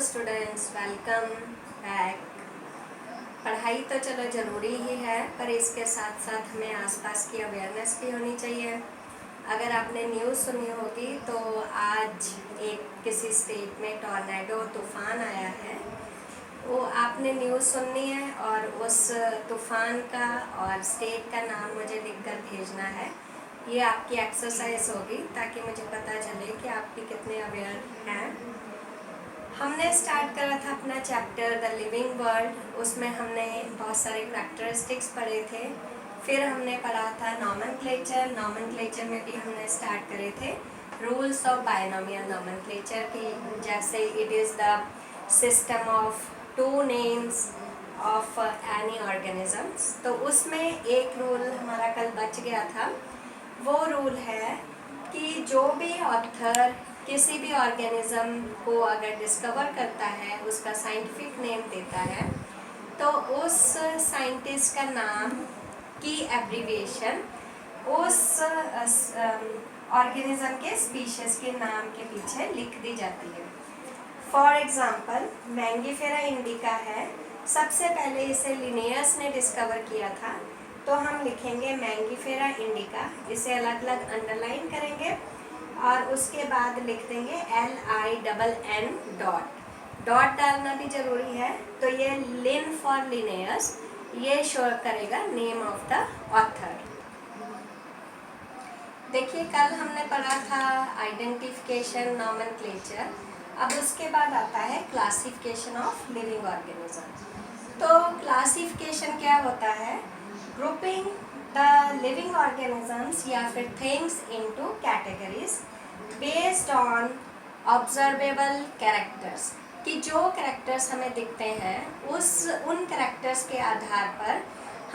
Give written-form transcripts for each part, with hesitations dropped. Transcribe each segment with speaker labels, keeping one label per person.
Speaker 1: Students, welcome back. पढ़ाई तो चलो ज़रूरी ही है, पर इसके साथ साथ हमें आसपास की अवेयरनेस भी होनी चाहिए। अगर आपने न्यूज़ सुनी होगी तो आज एक किसी स्टेट में टॉर्नेडो तूफ़ान आया है। वो आपने न्यूज़ सुननी है और उस तूफ़ान का और स्टेट का नाम मुझे लिखकर भेजना है। ये आपकी एक्सरसाइज होगी ताकि मुझे पता चले कि आप भी कितने अवेयर हैं। हमने स्टार्ट करा था अपना चैप्टर द लिविंग वर्ल्ड। उसमें हमने बहुत सारे करैक्टरिस्टिक्स पढ़े थे। फिर हमने पढ़ा था नॉमेनक्लेचर में भी हमने स्टार्ट करे थे रूल्स ऑफ बायनोमियल नॉमेनक्लेचर की, जैसे it is the system of two names of any organisms. तो उसमें एक रूल हमारा कल बच गया था। वो रूल है कि जो भी ऑथर किसी भी ऑर्गेनिज्म को अगर डिस्कवर करता है, उसका साइंटिफिक नेम देता है, तो उस साइंटिस्ट का नाम की एब्रीविएशन उस ऑर्गेनिज्म के स्पीशीज के नाम के पीछे लिख दी जाती है। फॉर एग्जांपल मैंगीफेरा इंडिका है, सबसे पहले इसे लिनियस ने डिस्कवर किया था, तो हम लिखेंगे मैंगीफेरा इंडिका, इसे अलग अलग अंडरलाइन करेंगे और उसके बाद लिख देंगे LINN डॉट डालना भी ज़रूरी है। तो ये लिन फॉर लिनेयस, ये शो करेगा नेम ऑफ द ऑथर। देखिए कल हमने पढ़ा था आइडेंटिफिकेशन, नॉमेनक्लेचर। अब उसके बाद आता है क्लासिफिकेशन ऑफ लिविंग ऑर्गेनिज्म। तो क्लासिफिकेशन क्या होता है? ग्रुपिंग द लिविंग ऑर्गेनिजम्स या फिर things into categories based on observable characters, कि जो कैरेक्टर्स हमें दिखते हैं उन कैरेक्टर्स के आधार पर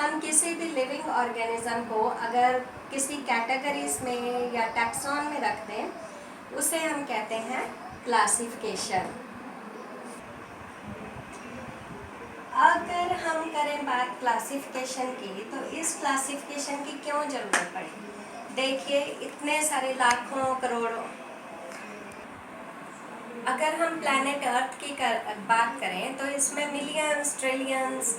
Speaker 1: हम किसी भी लिविंग ऑर्गेनिज्म को अगर किसी कैटेगरीज में या टैक्सॉन में रख दें, उसे हम कहते हैं क्लासिफिकेशन। अगर हम करें बात क्लासिफिकेशन की, तो इस क्लासिफिकेशन की क्यों ज़रूरत पड़ी? देखिए इतने सारे लाखों करोड़ों, अगर हम प्लैनेट अर्थ की बात करें तो इसमें मिलियंस ट्रिलियंस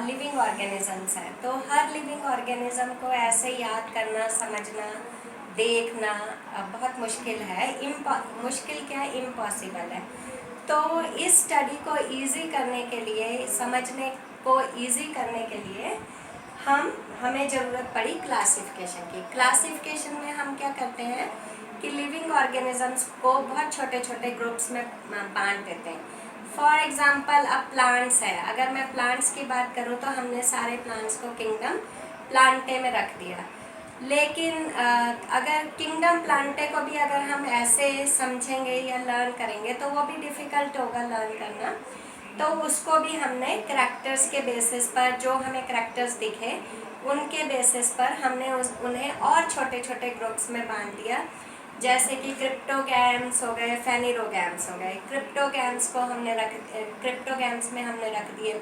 Speaker 1: लिविंग ऑर्गेनिजम्स हैं। तो हर लिविंग ऑर्गेनिज्म को ऐसे याद करना, समझना, देखना बहुत मुश्किल है। मुश्किल क्या, इम्पॉसिबल है। तो इस स्टडी को इजी करने के लिए, समझने को इजी करने के लिए हमें ज़रूरत पड़ी क्लासिफिकेशन की। क्लासिफिकेशन में हम क्या करते हैं कि लिविंग ऑर्गेनिजम्स को बहुत छोटे छोटे ग्रुप्स में बांट देते हैं। फॉर एग्जांपल अब प्लांट्स है, अगर मैं प्लांट्स की बात करूँ तो हमने सारे प्लांट्स को किंगडम प्लांटे में रख दिया। लेकिन अगर किंगडम प्लांटे को भी अगर हम ऐसे समझेंगे या लर्न करेंगे तो वो भी डिफ़िकल्ट होगा लर्न करना। तो उसको भी हमने करैक्टर्स के बेसिस पर, जो हमें करैक्टर्स दिखे उनके बेसिस पर हमने उन्हें और छोटे छोटे ग्रुप्स में बांट दिया। जैसे कि क्रिप्टोगैम्स हो गए, फेनिरोगैम्स हो गए। क्रिप्टोगैम्स में हमने रख दिए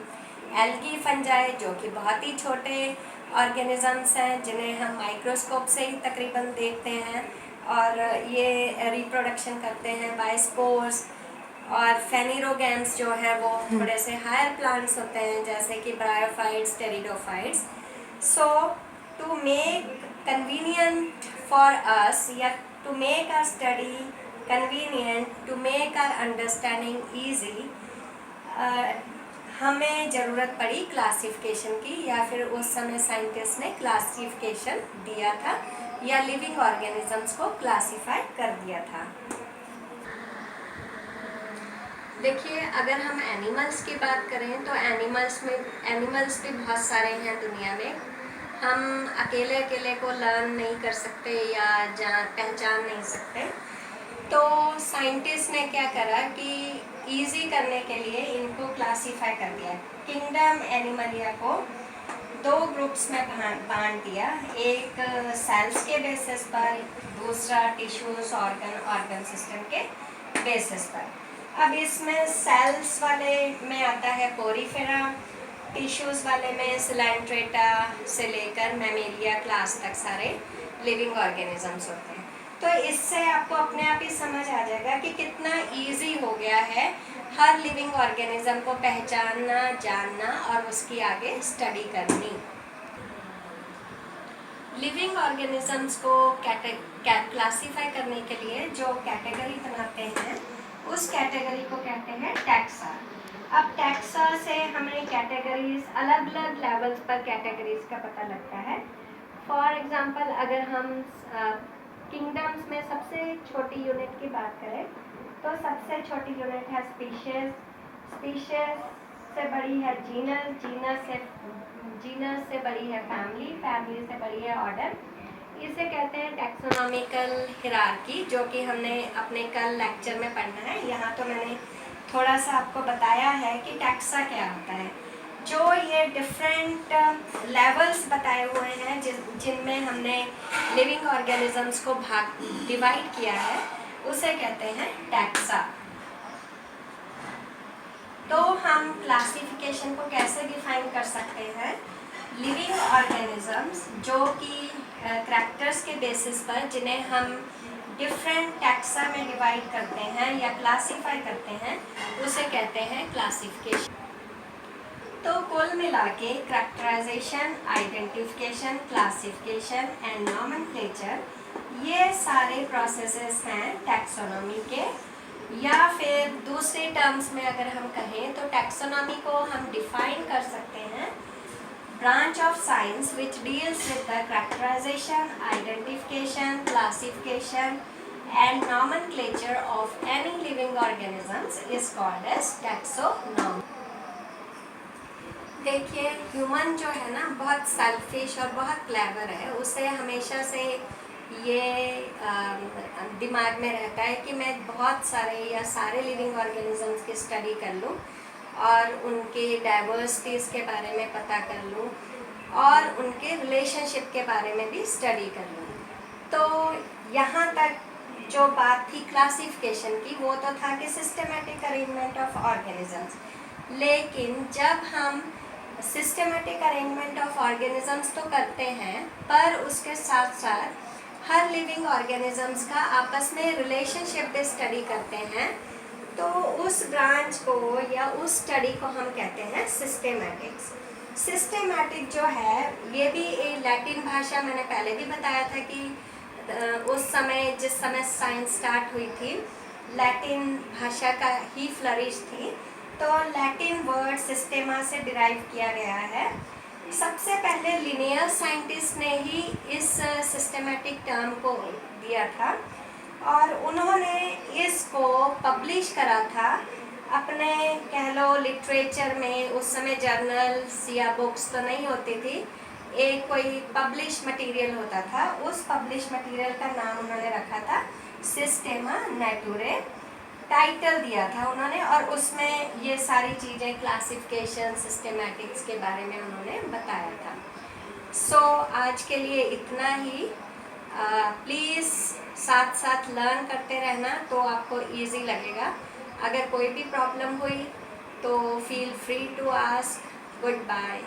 Speaker 1: एल्गी फंजाई, जो कि बहुत ही छोटे ऑर्गेनिजम्स हैं जिन्हें हम माइक्रोस्कोप से ही तकरीबन देखते हैं, और ये रिप्रोडक्शन करते हैं बाय स्पोर्स। और फेनिरोगैम्स जो है वो थोड़े से हायर प्लांट्स होते हैं, जैसे कि bryophytes, pteridophytes. So to make convenient for us, या to make our study convenient, to make our understanding easy, हमें ज़रूरत पड़ी क्लासिफिकेशन की, या फिर उस समय साइंटिस्ट ने क्लासिफिकेशन दिया था या लिविंग ऑर्गेनिजम्स को क्लासिफाई कर दिया था। देखिए अगर हम एनिमल्स की बात करें तो एनिमल्स भी बहुत सारे हैं दुनिया में। हम अकेले को लर्न नहीं कर सकते या पहचान नहीं सकते। तो साइंटिस्ट ने क्या करा कि इजी करने के लिए इनको क्लासीफाई कर दिया। किंगडम एनिमलिया को दो ग्रुप्स में बांट दिया, एक सेल्स के बेसिस पर, दूसरा टिश्यूज ऑर्गन सिस्टम के बेसिस पर। अब इसमें सेल्स वाले में आता है पोरीफेरा, टिश्यूज़ वाले में सिलेंट्रेटा से लेकर मैमेलिया क्लास तक सारे लिविंग ऑर्गेनिजम्स होते हैं। तो इससे आपको अपने आप ही समझ आ जाएगा कि कितना इजी हो गया है हर लिविंग ऑर्गेनिज्म को पहचानना, जानना और उसकी आगे स्टडी करनी। लिविंग ऑर्गेनिजम्स को क्लासीफाई करने के लिए जो कैटेगरी बनाते हैं उस कैटेगरी को कहते हैं टैक्सा। अब टैक्सा से हमें कैटेगरीज अलग अलग लेवल्स पर कैटेगरीज का पता लगता है। फॉर एग्जांपल अगर हम किंगडम्स में सबसे छोटी यूनिट की बात करें तो सबसे छोटी यूनिट है स्पीशीज, स्पीशीज से बड़ी है जीनस से बड़ी है फैमिली, फैमिली से बड़ी है ऑर्डर। इसे कहते हैं टैक्सोनॉमिकल हिरार्की, जो कि हमने अपने कल लेक्चर में पढ़ना है। यहाँ तो मैंने थोड़ा सा आपको बताया है कि टैक्सा क्या होता है। जो ये डिफरेंट लेवल्स बताए हुए हैं जिनमें हमने लिविंग ऑर्गेनिजम्स को डिवाइड किया है, उसे कहते हैं टैक्सा। तो हम क्लासिफिकेशन को कैसे डिफाइन कर सकते हैं? लिविंग ऑर्गेनिजम्स जो कि करैक्टर्स के बेसिस पर जिन्हें हम डिफरेंट टैक्सा में डिवाइड करते हैं या क्लासीफाई करते हैं, उसे कहते हैं क्लासिफिकेशन। तो कुल मिला के करैक्टराइजेशन, आइडेंटिफिकेशन, क्लासिफिकेशन एंड नॉमेनक्लेचर, ये सारे प्रोसेसेस हैं टैक्सोनॉमी के। या फिर दूसरे टर्म्स में अगर हम कहें तो टैक्सोनॉमी को हम डिफाइन कर सकते हैं branch of science which deals with the characterization, identification, classification and nomenclature of any living organisms is called as taxonomy। देखिए, ह्यूमन जो है ना बहुत सेल्फिश और बहुत क्लेवर है। उसे हमेशा से ये दिमाग में रहता है कि मैं बहुत सारे या सारे लिविंग ऑर्गेनिजम्स की स्टडी कर लूँ और उनके डाइवर्सिटीज़ के बारे में पता कर लूँ और उनके रिलेशनशिप के बारे में भी स्टडी कर लूँ। तो यहाँ तक जो बात थी क्लासिफिकेशन की, वो तो था कि सिस्टमेटिक अरेंजमेंट ऑफ ऑर्गेनिजम्स। लेकिन जब हम सिस्टमेटिक अरेंजमेंट ऑफ ऑर्गेनिजम्स तो करते हैं, पर उसके साथ साथ हर लिविंग ऑर्गेनिजम्स का आपस में रिलेशनशिप भी स्टडी करते हैं, तो उस ब्रांच को या उस स्टडी को हम कहते हैं सिस्टेमैटिक्स। सिस्टेमैटिक जो है ये भी एक लैटिन भाषा, मैंने पहले भी बताया था कि उस समय जिस समय साइंस स्टार्ट हुई थी, लैटिन भाषा का ही फ्लरिश थी। तो लैटिन वर्ड सिस्टेमा से डिराइव किया गया है। सबसे पहले लिनियर साइंटिस्ट ने ही इस सिस्टेमैटिक टर्म को दिया था और उन्होंने इसको पब्लिश करा था अपने, कह लो, लिटरेचर में। उस समय जर्नल्स या बुक्स तो नहीं होती थी, एक कोई पब्लिश मटेरियल होता था। उस पब्लिश मटेरियल का नाम उन्होंने रखा था सिस्टेमा नेटुरे, टाइटल दिया था उन्होंने, और उसमें ये सारी चीज़ें क्लासिफिकेशन, सिस्टेमैटिक्स के बारे में उन्होंने बताया था। सो आज के लिए इतना ही। प्लीज़ साथ साथ लर्न करते रहना तो आपको इजी लगेगा। अगर कोई भी प्रॉब्लम हुई तो feel free to ask. Good bye.